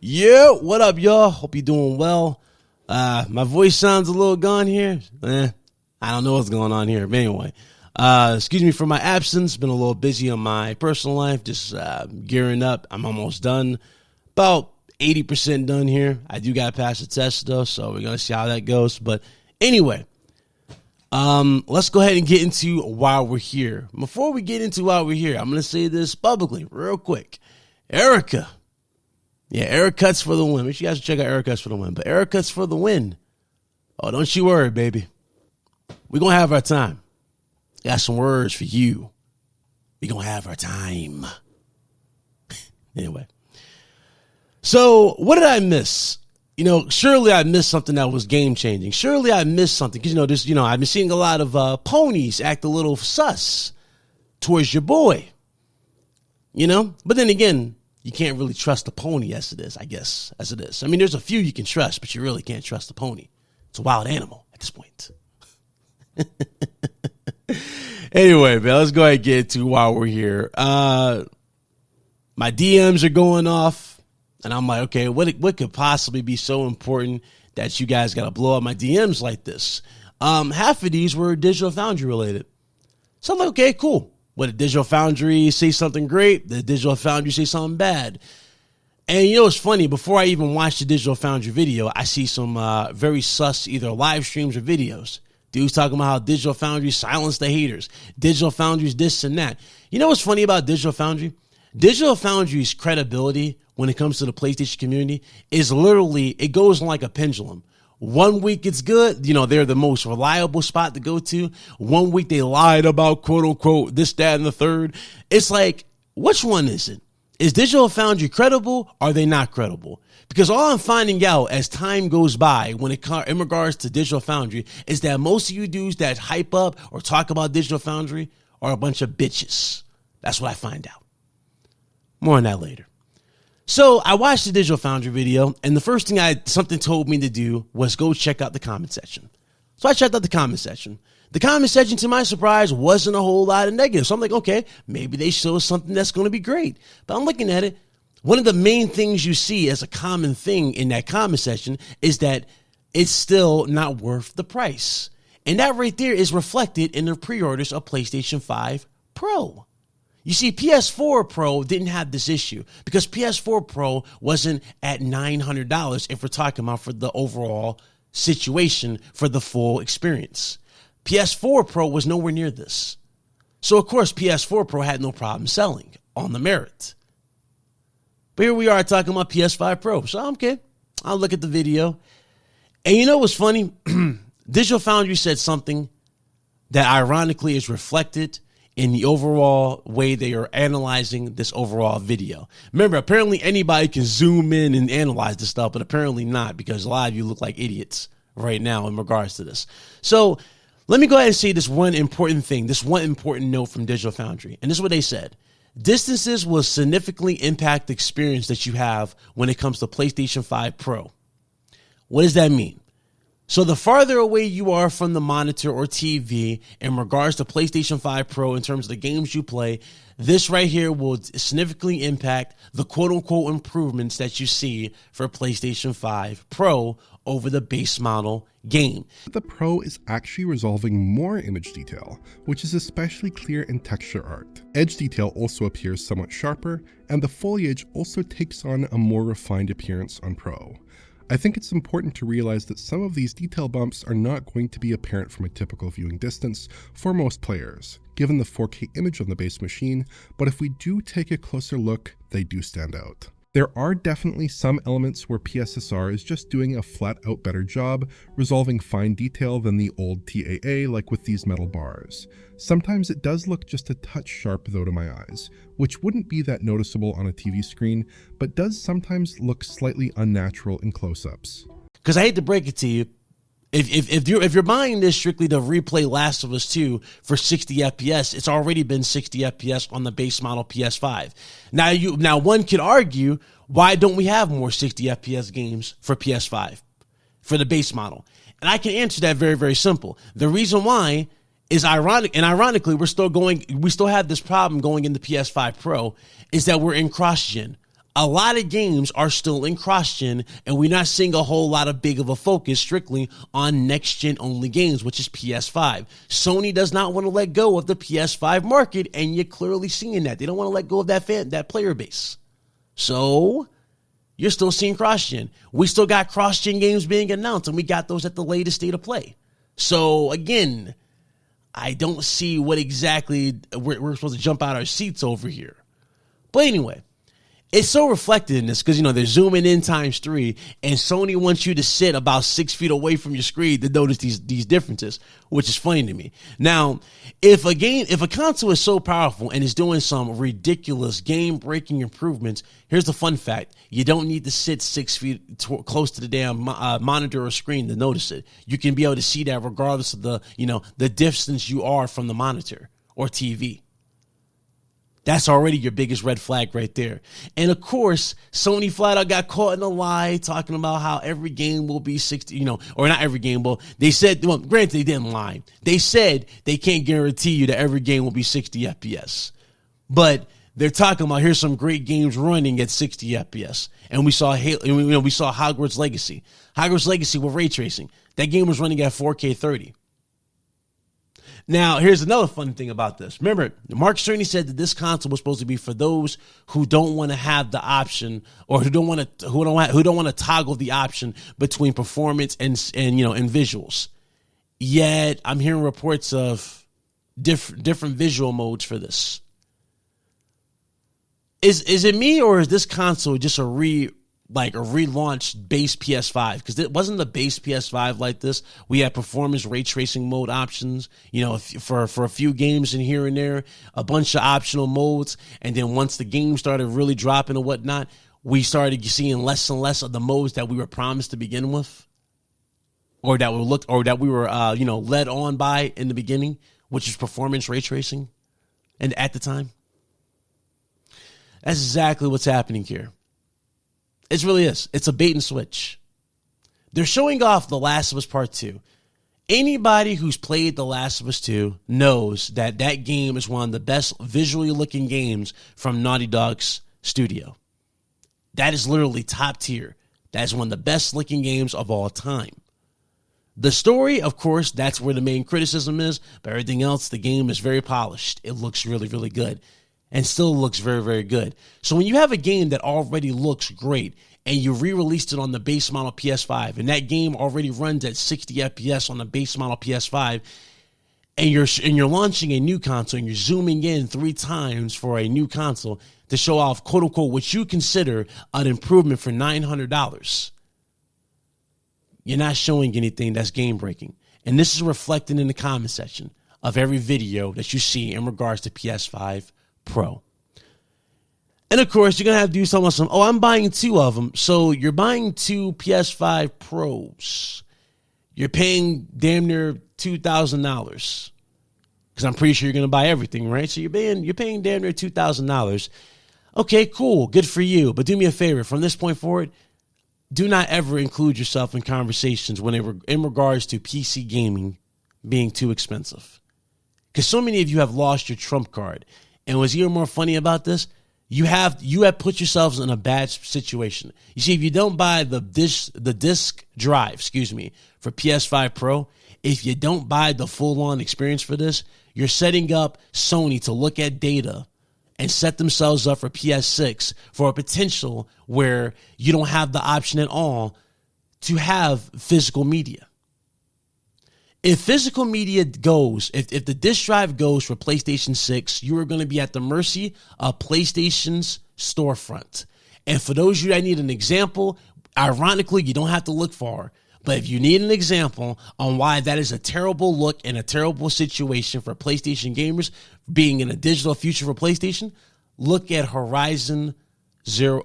Yeah, what up, y'all? Hope you're doing well. My voice sounds a little gone here. I don't know what's going on here, but anyway. Excuse me for my absence. Been a little busy on my personal life, just gearing up. I'm almost done. About 80% done here. I do got to pass the test, though, so we're going to see how that goes. But anyway, let's go ahead and get into why we're here. Before we get into why we're here, I'm going to say this publicly real quick. Erica. Yeah, Eric Cuts for the win. Make sure you guys check out Eric Cuts for the win. But Eric Cuts for the win. Oh, don't you worry, baby. We're going to have our time. Got some words for you. We're going to have our time. Anyway. So, what did I miss? Surely I missed something that was game-changing. Surely I missed something. Because, I've been seeing a lot of ponies act a little sus towards your boy. But then again, you can't really trust the pony as it is, I guess, as it is. I mean, there's a few you can trust, but you really can't trust the pony. It's a wild animal at this point. Anyway, man, let's go ahead and get into why we're here. My DMs are going off, and I'm like, okay, what could possibly be so important that you guys got to blow up my DMs like this? Half of these were Digital Foundry related. So I'm like, okay, cool. What, did Digital Foundry say something great? Did Digital Foundry say something bad? And it's funny, before I even watched the Digital Foundry video, I see some very sus either live streams or videos. Dudes talking about how Digital Foundry silenced the haters. Digital Foundry's this and that. You know what's funny about Digital Foundry? Digital Foundry's credibility when it comes to the PlayStation community is literally, it goes like a pendulum. 1 week it's good. They're the most reliable spot to go to. 1 week they lied about quote unquote this, that, and the third. It's like, which one is it? Is Digital Foundry credible? Or are they not credible? Because all I'm finding out as time goes by in regards to Digital Foundry is that most of you dudes that hype up or talk about Digital Foundry are a bunch of bitches. That's what I find out. More on that later. So I watched the Digital Foundry video, and the first thing something told me to do was go check out the comment section. So I checked out the comment section. The comment section, to my surprise, wasn't a whole lot of negative. So I'm like, okay, maybe they show something that's going to be great. But I'm looking at it. One of the main things you see as a common thing in that comment section is that it's still not worth the price. And that right there is reflected in the pre-orders of PlayStation 5 Pro. You see, PS4 Pro didn't have this issue because PS4 Pro wasn't at $900 if we're talking about for the overall situation for the full experience. PS4 Pro was nowhere near this. So, of course, PS4 Pro had no problem selling on the merit. But here we are talking about PS5 Pro. So, okay, I'll look at the video. And you know what's funny? Digital Foundry said something that ironically is reflected in the overall way they are analyzing this overall video. Remember, apparently anybody can zoom in and analyze this stuff, but apparently not, because a lot of you look like idiots right now in regards to this. So let me go ahead and say this one important thing, this one important note from Digital Foundry. And this is what they said. Distances will significantly impact the experience that you have when it comes to PlayStation 5 Pro. What does that mean? So the farther away you are from the monitor or TV in regards to PlayStation 5 Pro in terms of the games you play, this right here will significantly impact the quote-unquote improvements that you see for PlayStation 5 Pro over the base model game. The Pro is actually resolving more image detail, which is especially clear in texture art. Edge detail also appears somewhat sharper, and the foliage also takes on a more refined appearance on Pro. I think it's important to realize that some of these detail bumps are not going to be apparent from a typical viewing distance for most players, given the 4K image on the base machine, but if we do take a closer look, they do stand out. There are definitely some elements where PSSR is just doing a flat-out better job resolving fine detail than the old TAA, like with these metal bars. Sometimes it does look just a touch sharp though to my eyes, which wouldn't be that noticeable on a TV screen, but does sometimes look slightly unnatural in close-ups. Because I hate to break it to you, if you're buying this strictly to replay Last of Us 2 for 60 FPS, it's already been 60 FPS on the base model PS5. Now one could argue, why don't we have more 60 FPS games for PS5 for the base model? And I can answer that very, very simple. The reason why is ironically, we still have this problem going into PS5 Pro, is that we're in cross-gen. a lot of games are still in cross-gen, and we're not seeing a whole lot of big of a focus strictly on next-gen only games, which is PS5. Sony does not want to let go of the PS5 market, and you're clearly seeing that. They don't want to let go of that player base. So you're still seeing cross-gen. We still got cross-gen games being announced, and we got those at the latest state of play. So again, I don't see what exactly we're supposed to jump out our seats over here. But anyway, it's so reflected in this because, they're zooming in ×3, and Sony wants you to sit about 6 feet away from your screen to notice these differences, which is funny to me. Now, if a console is so powerful and is doing some ridiculous game-breaking improvements, here's the fun fact. You don't need to sit 6 feet close to the damn monitor or screen to notice it. You can be able to see that regardless of the distance you are from the monitor or TV. That's already your biggest red flag right there. And of course, Sony flat out got caught in a lie talking about how every game will be 60, or not every game, but they said, well, granted, they didn't lie. They said they can't guarantee you that every game will be 60 FPS. But they're talking about here's some great games running at 60 FPS. And we saw we saw Hogwarts Legacy. Hogwarts Legacy with ray tracing. That game was running at 4K 30. Now, here's another fun thing about this. Remember, Mark Cerny said that this console was supposed to be for those who don't want to have the option, or who don't want to toggle the option between performance and visuals. Yet, I'm hearing reports of different visual modes for this. Is it me, or is this console just a relaunched base PS5? Because it wasn't the base PS5 like this. We had performance ray tracing mode options, for a few games in here and there, a bunch of optional modes. And then once the game started really dropping and whatnot, we started seeing less and less of the modes that we were promised to begin with, or that we were led on by in the beginning, which is performance ray tracing. And at the time, that's exactly what's happening here. It really is. It's a bait and switch. They're showing off The Last of Us Part 2. Anybody who's played The Last of Us 2 knows that game is one of the best visually looking games from Naughty Dog's studio. That is literally top tier. That is one of the best looking games of all time. The story, of course, that's where the main criticism is, but everything else, the game is very polished. It looks really, really good. And still looks very, very good. So when you have a game that already looks great and you re-released it on the base model PS5, and that game already runs at 60 FPS on the base model PS5, and you're launching a new console and you're zooming in 3 times for a new console to show off, quote unquote, what you consider an improvement for $900, you're not showing anything that's game breaking. And this is reflected in the comment section of every video that you see in regards to PS5 Pro. And of course, you're going to have to do something. I'm buying 2 of them. So you're buying 2 PS5 Pros. You're paying damn near $2,000. Because I'm pretty sure you're going to buy everything, right? So you're paying damn near $2,000. Okay, cool. Good for you. But do me a favor. From this point forward, do not ever include yourself in conversations in regards to PC gaming being too expensive. Because so many of you have lost your trump card. And what's even more funny about this, you have put yourselves in a bad situation. You see, if you don't buy the disc drive, for PS5 Pro, if you don't buy the full-on experience for this, you're setting up Sony to look at data and set themselves up for PS6 for a potential where you don't have the option at all to have physical media. If physical media goes, if the disc drive goes for PlayStation 6, you are going to be at the mercy of PlayStation's storefront. And for those of you that need an example, ironically, you don't have to look far. But if you need an example on why that is a terrible look and a terrible situation for PlayStation gamers being in a digital future for PlayStation, look at Horizon Zero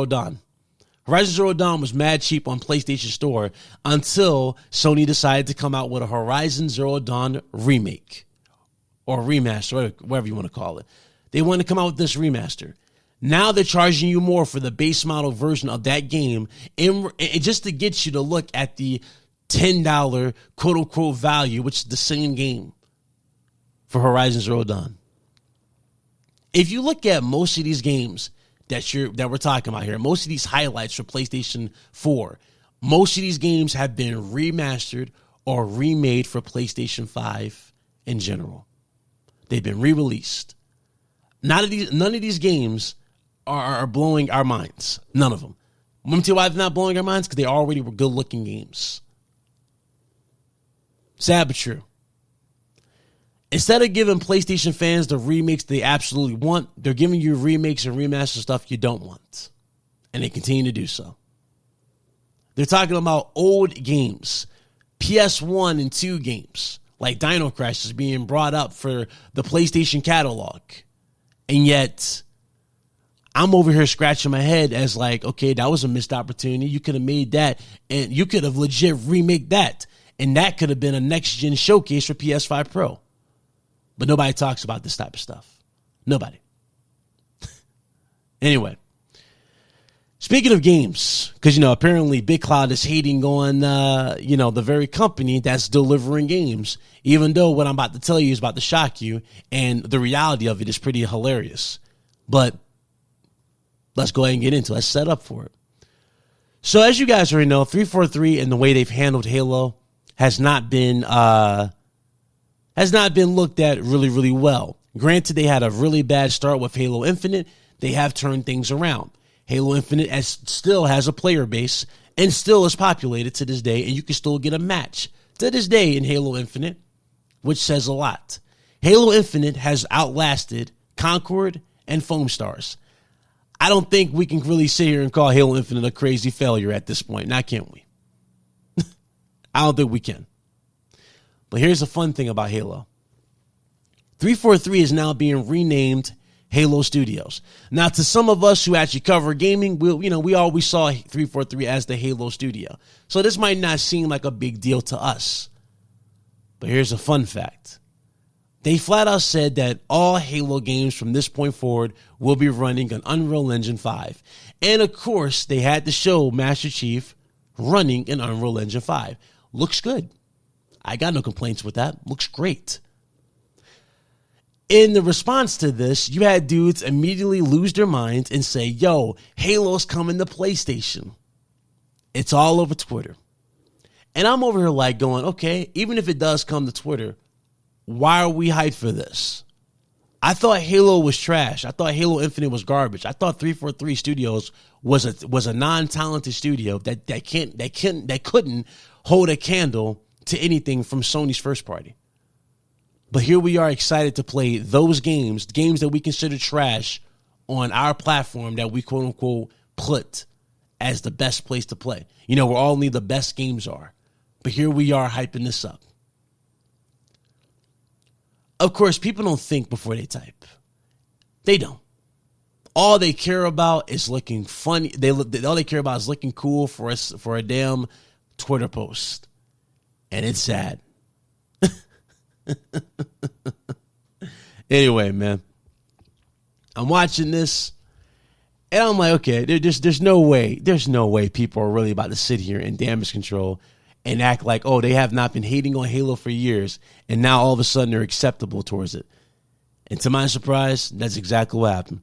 Dawn. Horizon Zero Dawn was mad cheap on PlayStation Store until Sony decided to come out with a Horizon Zero Dawn remake or remaster, whatever you want to call it. They wanted to come out with this remaster. Now they're charging you more for the base model version of that game just to get you to look at the $10 quote-unquote value, which is the same game for Horizon Zero Dawn. If you look at most of these games that we're talking about here, most of these highlights for PlayStation 4, most of these games have been remastered or remade for PlayStation 5 in general. They've been re-released. None of these games are blowing our minds. None of them. Let me tell you why they're not blowing our minds, because they already were good-looking games. Sad but true. Instead of giving PlayStation fans the remakes they absolutely want, they're giving you remakes and remaster stuff you don't want. And they continue to do so. They're talking about old games, PS1 and 2 games, like Dino Crisis being brought up for the PlayStation catalog. And yet, I'm over here scratching my head as like, okay, that was a missed opportunity. You could have made that, and you could have legit remade that. And that could have been a next-gen showcase for PS5 Pro. But nobody talks about this type of stuff. Nobody. Anyway. Speaking of games, because, apparently Big Cloud is hating on, the very company that's delivering games, even though what I'm about to tell you is about to shock you, and the reality of it is pretty hilarious. But let's go ahead and get into it. Let's set up for it. So as you guys already know, 343 and the way they've handled Halo has not been looked at really, really well. Granted, they had a really bad start with Halo Infinite. They have turned things around. Halo Infinite still has a player base and still is populated to this day, and you can still get a match to this day in Halo Infinite, which says a lot. Halo Infinite has outlasted Concord and Foam Stars. I don't think we can really sit here and call Halo Infinite a crazy failure at this point. Now, can we? I don't think we can. But here's the fun thing about Halo. 343 is now being renamed Halo Studios. Now, to some of us who actually cover gaming, we always saw 343 as the Halo Studio. So this might not seem like a big deal to us. But here's a fun fact. They flat out said that all Halo games from this point forward will be running on Unreal Engine 5. And of course, they had to show Master Chief running in Unreal Engine 5. Looks good. I got no complaints with that. Looks great. In the response to this, you had dudes immediately lose their minds and say, yo, Halo's coming to PlayStation. It's all over Twitter. And I'm over here like going, okay, even if it does come to Twitter, why are we hyped for this? I thought Halo was trash. I thought Halo Infinite was garbage. I thought 343 Studios was a non-talented studio that couldn't hold a candle to anything from Sony's first party. But here we are excited to play those games that we consider trash on our platform that we quote unquote put as the best place to play. Where only the best games are. But here we are hyping this up. Of course, people don't think before they type. They don't. All they care about is looking funny. All they care about is looking cool for a damn Twitter post. And it's sad. Anyway, man, I'm watching this and I'm like, okay, there's no way people are really about to sit here and damage control and act like, oh, they have not been hating on Halo for years and now all of a sudden they're acceptable towards it. And to my surprise, that's exactly what happened.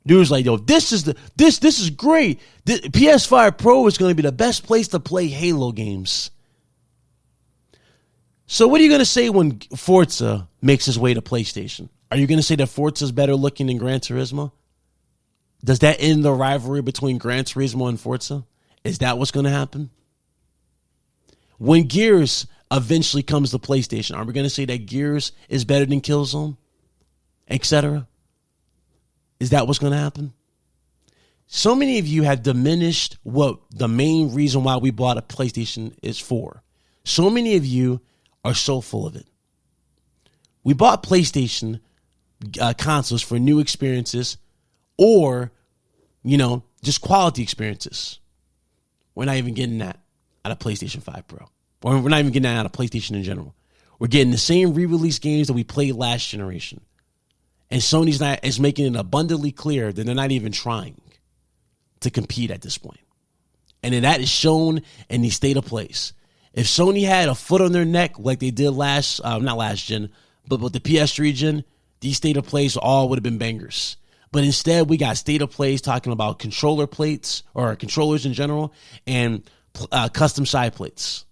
Dude was like, yo, this is great. The PS5 Pro is going to be the best place to play Halo games. So what are you going to say when Forza makes its way to PlayStation? Are you going to say that Forza is better looking than Gran Turismo? Does that end the rivalry between Gran Turismo and Forza? Is that what's going to happen? When Gears eventually comes to PlayStation, are we going to say that Gears is better than Killzone? Etc.? Is that what's going to happen? So many of you have diminished what the main reason why we bought a PlayStation is for. So many of you are so full of it. We bought PlayStation consoles for new experiences or, just quality experiences. We're not even getting that out of PlayStation 5 Pro. Or we're not even getting that out of PlayStation in general. We're getting the same re-release games that we played last generation. And Sony's is making it abundantly clear that they're not even trying to compete at this point. And then that is shown in the state of plays. If Sony had a foot on their neck like they did not last gen, but with the PS3 gen, these state of plays all would have been bangers. But instead, we got state of plays talking about controller plates or controllers in general and custom side plates.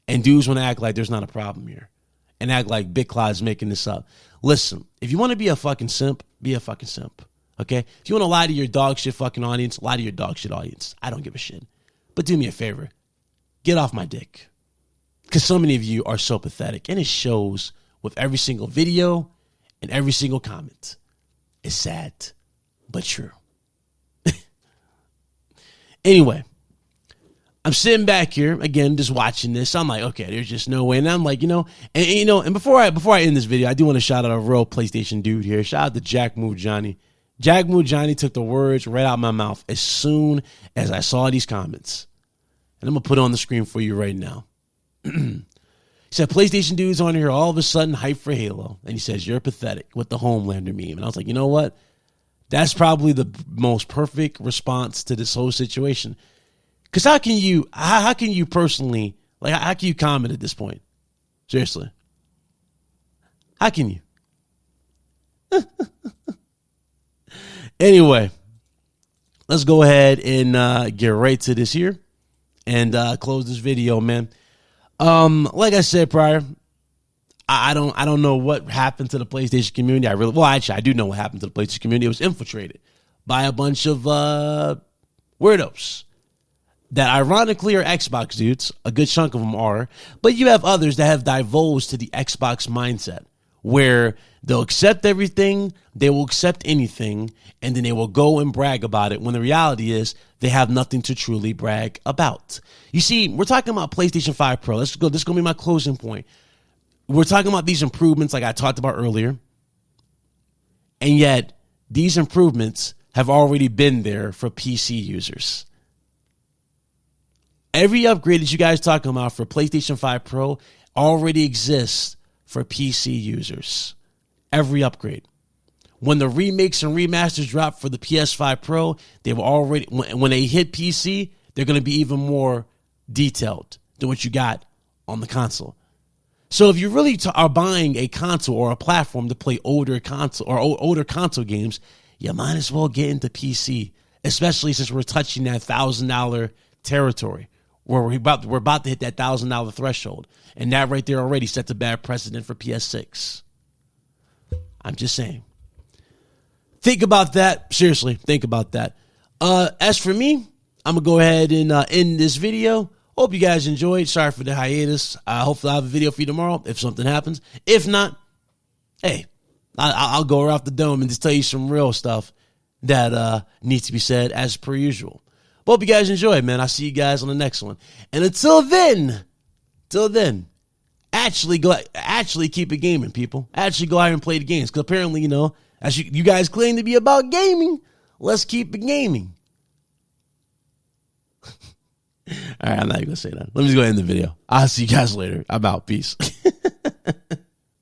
And dudes want to act like there's not a problem here and act like Big Cloud's making this up. Listen, if you want to be a fucking simp, be a fucking simp. Okay? If you want to lie to your dog shit fucking audience, lie to your dog shit audience. I don't give a shit. But do me a favor. Get off my dick. Because so many of you are so pathetic. And it shows with every single video and every single comment. It's sad, but true. Anyway, I'm sitting back here again, just watching this. I'm like, okay, there's just no way. And I'm like, and before I end this video, I do want to shout out a real PlayStation dude here. Shout out to Jack Moo Johnny. Jack Moo Johnny took the words right out of my mouth as soon as I saw these comments. And I'm gonna put it on the screen for you right now. He said, PlayStation dude's on here all of a sudden hyped for Halo. And he says, you're pathetic with the Homelander meme. And I was like, you know what? That's probably the most perfect response to this whole situation. Because how can you personally, like, how can you comment at this point? Seriously. How can you? Anyway, let's go ahead and get right to this here and close this video, man. Like I said prior, I don't know what happened to the PlayStation community. I do know what happened to the PlayStation community. It was infiltrated by a bunch of weirdos that ironically are Xbox dudes. A good chunk of them are, but you have others that have divulged to the Xbox mindset where they'll accept everything, they will accept anything, and then they will go and brag about it when the reality is they have nothing to truly brag about. You see, we're talking about PlayStation 5 Pro. This is going to be my closing point. We're talking about these improvements like I talked about earlier, and yet these improvements have already been there for PC users. Every upgrade that you guys talking about for PlayStation 5 Pro already exists for PC users. Every upgrade. When the remakes and remasters drop for the PS5 Pro, they were already, when they hit PC, they're going to be even more detailed than what you got on the console. So if you really are buying a console or a platform to play older console games, you might as well get into PC, especially since we're touching that $1,000 territory where we're about to hit that $1,000 threshold. And that right there already sets a bad precedent for PS6. I'm just saying. Think about that. Seriously, think about that. As for me, I'm going to go ahead and end this video. Hope you guys enjoyed. Sorry for the hiatus. Hopefully I'll have a video for you tomorrow if something happens. If not, hey, I'll go right off the dome and just tell you some real stuff that needs to be said as per usual. Hope you guys enjoyed, man. I'll see you guys on the next one. And until then, actually keep it gaming, people. Actually go out and play the games. Because apparently, as you guys claim to be about gaming, let's keep it gaming. All right, I'm not even going to say that. Let me just go ahead and end the video. I'll see you guys later. I'm out. Peace.